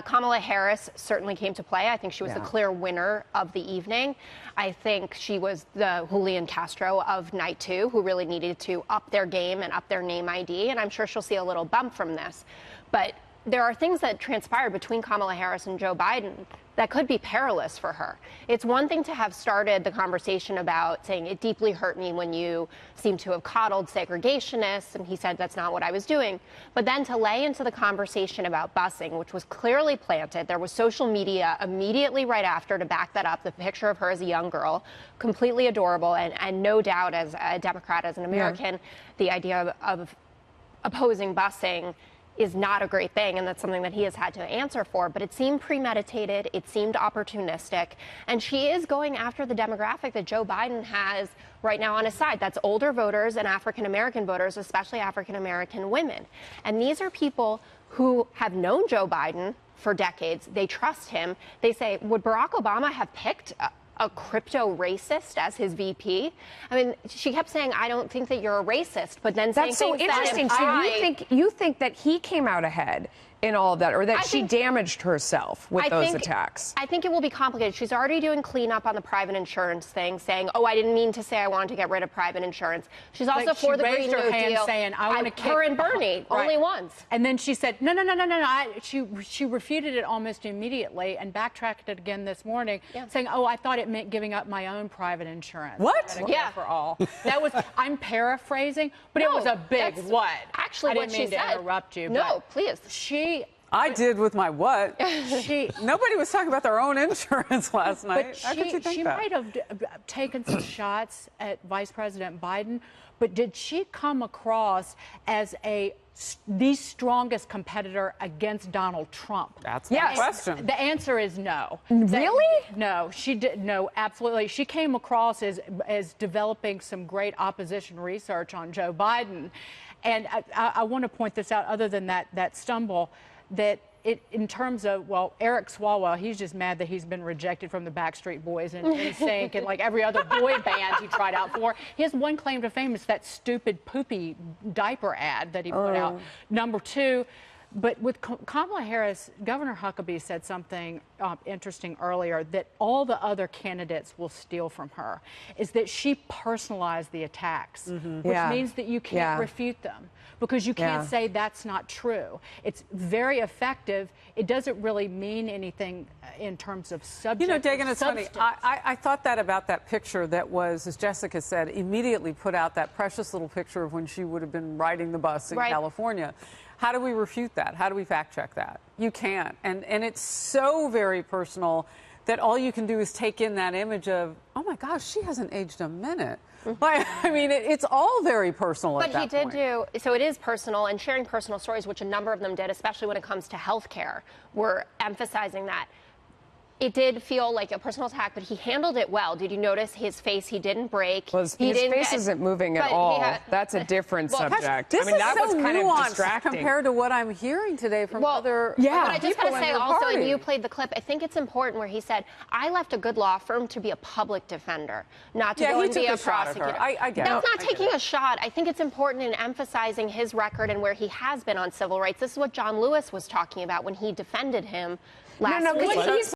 Kamala Harris certainly came to play. I think she was the clear winner of the evening. I think she was the Julian Castro of night two, who really needed to up their game and up their name ID, and I'm sure she'll see a little bump from this. But there are things that transpired between Kamala Harris and Joe Biden that could be perilous for her. It's one thing to have started the conversation about saying it deeply hurt me when you seem to have coddled segregationists, and he said that's not what I was doing. But then to lay into the conversation about busing, which was clearly planted. There was social media immediately right after to back that up, the picture of her as a young girl, completely adorable, and no doubt as a Democrat, as an American, the idea of opposing busing is not a great thing, and that's something that he has had to answer for. But it seemed premeditated, it seemed opportunistic, and she is going after the demographic that Joe Biden has right now on his side. That's older voters and African-American voters, especially African-American women. And these are people who have known Joe Biden for decades. They trust him. They say, would Barack Obama have picked a crypto racist as his VP? I mean, she kept saying, I don't think that you're a racist, but then saying that's so interesting. So you think that he came out ahead in all of that, or that she damaged herself with those attacks? I think it will be complicated. She's already doing cleanup on the private insurance thing, saying, oh, I didn't mean to say I wanted to get rid of private insurance. She's also for the Green New Deal. Saying, I want to kick her and Bernie, only once. And then she said, no. She refuted it almost immediately and backtracked it again this morning, saying, oh, I thought it meant giving up my own private insurance. What? Yeah. For all. That was, I'm paraphrasing, but it was a big what. Actually, what she said. I didn't mean to interrupt you. No, please. I did with my what? Nobody was talking about their own insurance last night. But she might have taken some shots at Vice President Biden, but did she come across as the strongest competitor against Donald Trump? That's the question. The answer is no. Really? No, she did. No, absolutely. She came across as developing some great opposition research on Joe Biden. And I want to point this out, other than that stumble, that in terms of, well, Eric Swalwell, he's just mad that he's been rejected from the Backstreet Boys and NSYNC and like every other boy band he tried out for. He has one claim to fame. It's that stupid poopy diaper ad that he put out. Number two, but with Kamala Harris, Governor Huckabee said something interesting earlier that all the other candidates will steal from her, is that she personalized the attacks, which means that you can't refute them because you can't say that's not true. It's very effective. It doesn't really mean anything in terms of subject. You know, Dagan, it's funny. Substance. I thought that about that picture that was, as Jessica said, immediately put out that precious little picture of when she would have been riding the bus in California. How do we refute that? How do we fact check that? You can't. And it's so very personal that all you can do is take in that image of, oh my gosh, she hasn't aged a minute. Like, I mean, it's all very personal at that point. But he did do, so it is personal, and sharing personal stories, which a number of them did, especially when it comes to healthcare, we're emphasizing that. It did feel like a personal attack, but he handled it well. Did you notice his face? He didn't break. Well, his face isn't moving at all. That's a different subject. This that is so was kind of distracting compared to what I'm hearing today from other but I just got to say also, party. and you played the clip, I think it's important where he said, I left a good law firm to be a public defender, not to go and be a prosecutor. I get That's not taking a shot. I think it's important in emphasizing his record and where he has been on civil rights. This is what John Lewis was talking about when he defended him last week.